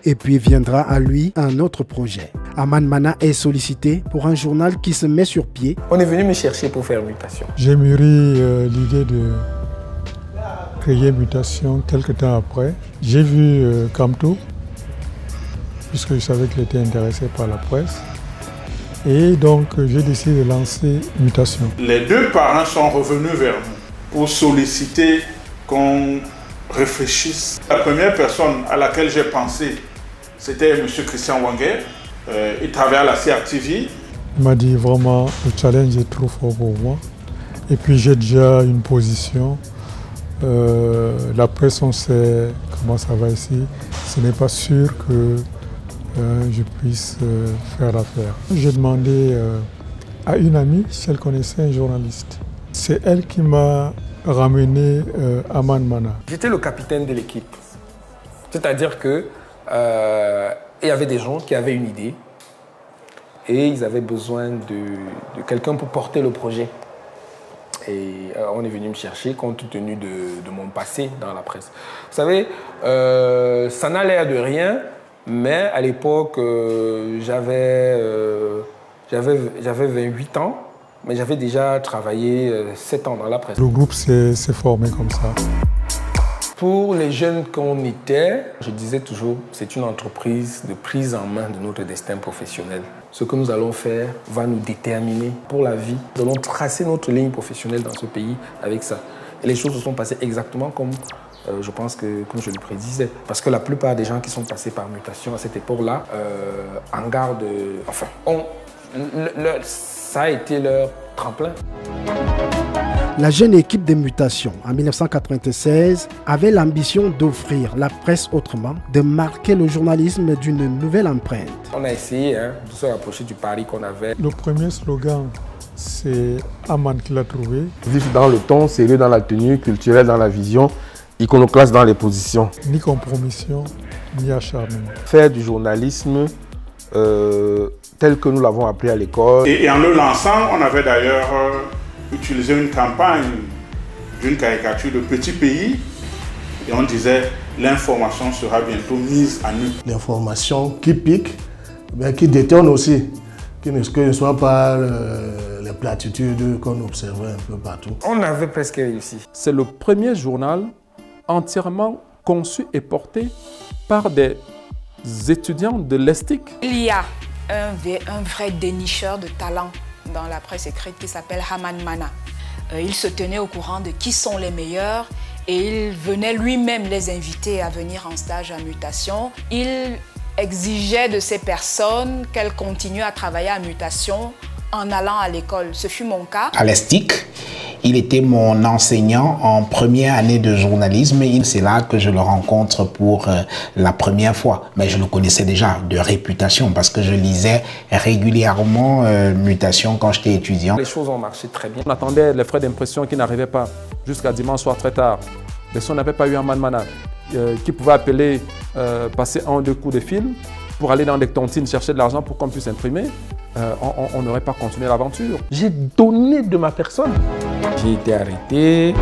Et puis viendra à lui un autre projet. Aman Mana est sollicité pour un journal qui se met sur pied. On est venu me chercher pour faire Mutation. J'ai mûri l'idée de créer Mutation quelques temps après. J'ai vu Camto, puisque je savais qu'il était intéressé par la presse. Et donc j'ai décidé de lancer Mutation. Les deux parents sont revenus vers nous pour solliciter qu'on réfléchisse. La première personne à laquelle j'ai pensé, c'était M. Christian Wanger. Il travaille à la CRTV. Il m'a dit vraiment le challenge est trop fort pour moi. Et puis j'ai déjà une position. La presse, on sait comment ça va ici. Ce n'est pas sûr que je puisse faire affaire. J'ai demandé à une amie si elle connaissait un journaliste. C'est elle qui m'a ramené Aman Mana. J'étais le capitaine de l'équipe. C'est-à-dire que il y avait des gens qui avaient une idée et ils avaient besoin de quelqu'un pour porter le projet. Et on est venu me chercher compte tenu de mon passé dans la presse. Vous savez, ça n'a l'air de rien, mais à l'époque, j'avais 28 ans, mais j'avais déjà travaillé 7 ans dans la presse. Le groupe s'est formé comme ça. Pour les jeunes qu'on était, je disais toujours, c'est une entreprise de prise en main de notre destin professionnel. Ce que nous allons faire va nous déterminer pour la vie. Nous allons tracer notre ligne professionnelle dans ce pays avec ça. Et les choses se sont passées exactement comme je pense que comme je le prédisais. Parce que la plupart des gens qui sont passés par Mutation à cette époque-là, en garde, enfin, ça a été leur tremplin. La jeune équipe de Mutation, en 1996, avait l'ambition d'offrir la presse autrement, de marquer le journalisme d'une nouvelle empreinte. On a essayé de se rapprocher du pari qu'on avait. Le premier slogan, c'est Aman qui l'a trouvé. Vif dans le ton, sérieux dans la tenue, culturel dans la vision, iconoclaste dans les positions. Ni compromission, ni acharnement. Faire du journalisme tel que nous l'avons appris à l'école. Et en le lançant, on avait d'ailleurs utilisé une campagne d'une caricature de Petit Pays. Et on disait, l'information sera bientôt mise à nu. L'information qui pique, mais qui détonne aussi. Que ne soit pas les platitudes qu'on observait un peu partout. On avait presque réussi. C'est le premier journal entièrement conçu et porté par des étudiants de l'ESTIC. Il y a un vrai dénicheur de talent dans la presse écrite qui s'appelle Aman Mana. Il se tenait au courant de qui sont les meilleurs et il venait lui-même les inviter à venir en stage à Mutation. Il exigeait de ces personnes qu'elles continuent à travailler à Mutation en allant à l'école. Ce fut mon cas. À l'ESTIC, il était mon enseignant en première année de journalisme et c'est là que je le rencontre pour la première fois. Mais je le connaissais déjà de réputation parce que je lisais régulièrement Mutation quand j'étais étudiant. Les choses ont marché très bien. On attendait les frais d'impression qui n'arrivaient pas jusqu'à dimanche soir très tard. Mais si on n'avait pas eu Aman Mana qui pouvait appeler, passer 1 ou 2 coups de fil pour aller dans des tontines chercher de l'argent pour qu'on puisse imprimer, on n'aurait pas continué l'aventure. J'ai donné de ma personne. J'ai été arrêté.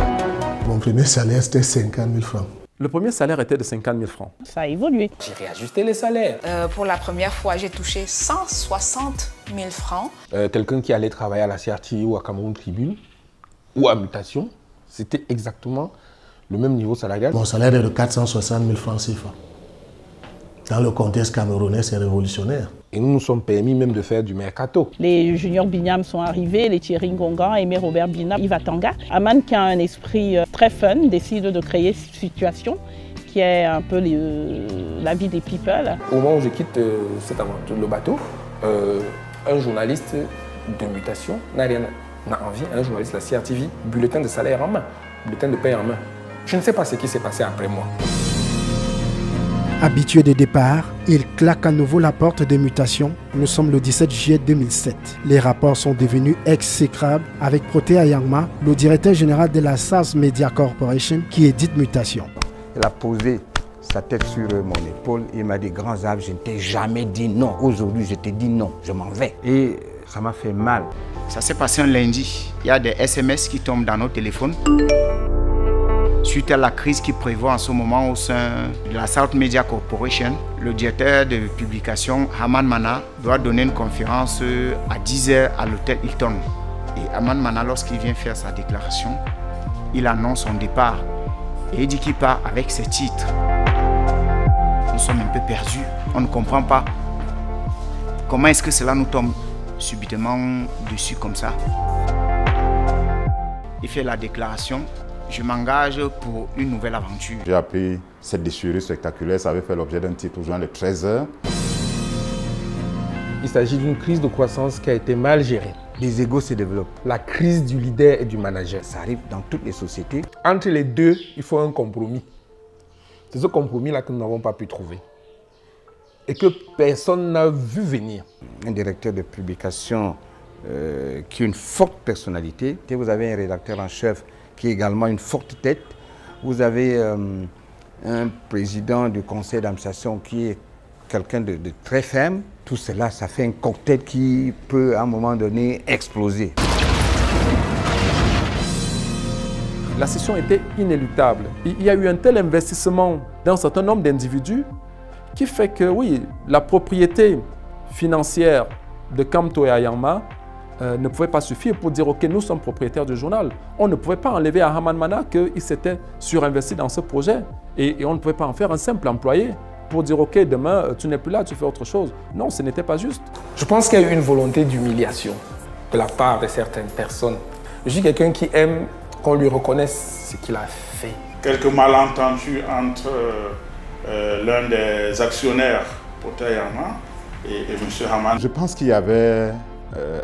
Mon premier salaire, c'était 50 000 francs. Le premier salaire était de 50 000 francs. Ça a évolué. J'ai réajusté les salaires. Pour la première fois, j'ai touché 160 000 francs. Quelqu'un qui allait travailler à la CRTV ou à Cameroun Tribune ou à Mutation, c'était exactement le même niveau salarial. Mon salaire est de 460 000 francs CFA. Dans le contexte camerounais, c'est révolutionnaire. Et nous nous sommes permis même de faire du mercato. Les juniors Bignam sont arrivés, les Thierry Ngonga, Aimé Robert Bina, Yves Atanga. Aman, qui a un esprit très fun, décide de créer cette situation qui est un peu la vie des people. Au moment où je quitte cette aventure, le bateau, un journaliste de Mutation n'a envie, un journaliste de la CRTV, bulletin de salaire en main, bulletin de paie en main. Je ne sais pas ce qui s'est passé après moi. Habitué de départ, il claque à nouveau la porte des Mutations. Nous sommes le 17 juillet 2007. Les rapports sont devenus exécrables avec Protea Yangma, le directeur général de la SAS Media Corporation qui édite Mutation. Il a posé sa tête sur mon épaule et il m'a dit, grand Zab, je ne t'ai jamais dit non. Aujourd'hui, je t'ai dit non, je m'en vais. Et ça m'a fait mal. Ça s'est passé un lundi. Il y a des SMS qui tombent dans nos téléphones. Suite à la crise qui prévoit en ce moment au sein de la South Media Corporation, le directeur de publication, Haman Mana, doit donner une conférence à 10h à l'hôtel Hilton. Et Haman Mana, lorsqu'il vient faire sa déclaration, il annonce son départ. Et il dit qu'il part avec ses titres. Nous sommes un peu perdus. On ne comprend pas. Comment est-ce que cela nous tombe subitement dessus comme ça? Il fait la déclaration. Je m'engage pour une nouvelle aventure. J'ai appris cette déchirure spectaculaire. Ça avait fait l'objet d'un titre au journal de 13h. Il s'agit d'une crise de croissance qui a été mal gérée. Les égos se développent. La crise du leader et du manager. Ça arrive dans toutes les sociétés. Entre les deux, il faut un compromis. C'est ce compromis-là que nous n'avons pas pu trouver. Et que personne n'a vu venir. Un directeur de publication qui a une forte personnalité. Vous avez un rédacteur en chef qui est également une forte tête. Vous avez un président du conseil d'administration qui est quelqu'un de très ferme. Tout cela, ça fait un cocktail qui peut à un moment donné exploser. La session était inéluctable. Il y a eu un tel investissement d'un certain nombre d'individus qui fait que, oui, la propriété financière de Kamto et Ayangma ne pouvait pas suffire pour dire « Ok, nous sommes propriétaires du journal ». On ne pouvait pas enlever à Haman Mana qu'il s'était surinvesti dans ce projet et on ne pouvait pas en faire un simple employé pour dire « Ok, demain, tu n'es plus là, tu fais autre chose ». Non, ce n'était pas juste. Je pense qu'il y a eu une volonté d'humiliation de la part de certaines personnes. Je suis quelqu'un qui aime qu'on lui reconnaisse ce qu'il a fait. Quelques malentendus entre l'un des actionnaires, Poté Ayangma, et M. Haman. Je pense qu'il y avait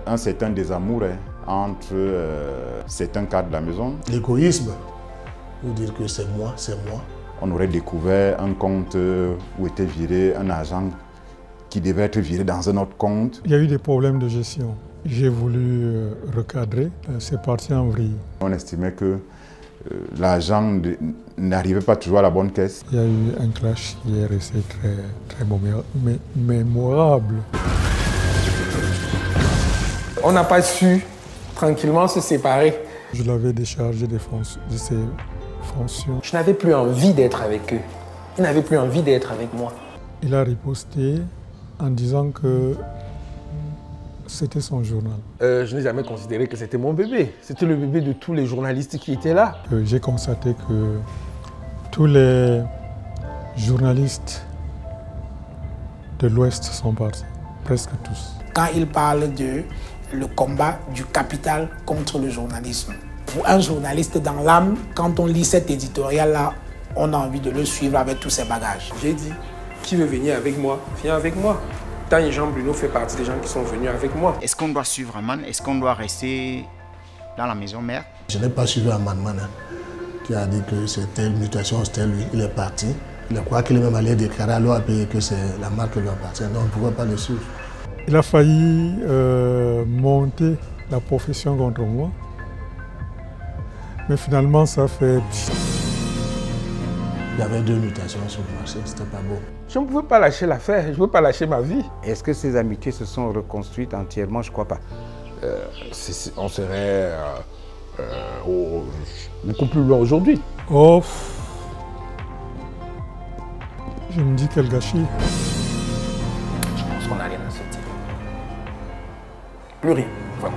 un certain désamour entre certains cadres de la maison. L'égoïsme, vous dire que c'est moi, On aurait découvert un compte où était viré un argent qui devait être viré dans un autre compte. Il y a eu des problèmes de gestion. J'ai voulu recadrer, c'est parti en vrille. On estimait que l'argent n'arrivait pas toujours à la bonne caisse. Il y a eu un clash qui est resté très mémorable. On n'a pas su tranquillement se séparer. Je l'avais déchargé de ses fonctions. Je n'avais plus envie d'être avec eux. Ils n'avaient plus envie d'être avec moi. Il a riposté en disant que c'était son journal. Je n'ai jamais considéré que c'était mon bébé. C'était le bébé de tous les journalistes qui étaient là. J'ai constaté que tous les journalistes de l'Ouest sont partis, presque tous. Quand il parle de le combat du capital contre le journalisme, pour un journaliste dans l'âme, quand on lit cet éditorial-là, on a envie de le suivre avec tous ses bagages. J'ai dit, qui veut venir avec moi, viens avec moi. Tant Jean Bruno fait partie des gens qui sont venus avec moi. Est-ce qu'on doit suivre Haman? Est-ce qu'on doit rester dans la maison mère? Je n'ai pas suivi Haman Mana, qui a dit que c'était une mutation, c'était lui. Il est parti. Il croit qu'il est même allé déclarer à l'OAP que c'est la marque qui lui appartient. Donc on ne pouvait pas le suivre. Il a failli monter la profession contre moi. Mais finalement, ça fait... Il y avait 2 mutations sur le marché, c'était pas beau. Je ne pouvais pas lâcher l'affaire, je ne pouvais pas lâcher ma vie. Est-ce que ces amitiés se sont reconstruites entièrement? Je ne crois pas. On serait beaucoup plus loin aujourd'hui. Oh, je me dis quel gâchis. Je pense qu'on n'a rien à se dire. Plus rien, vraiment.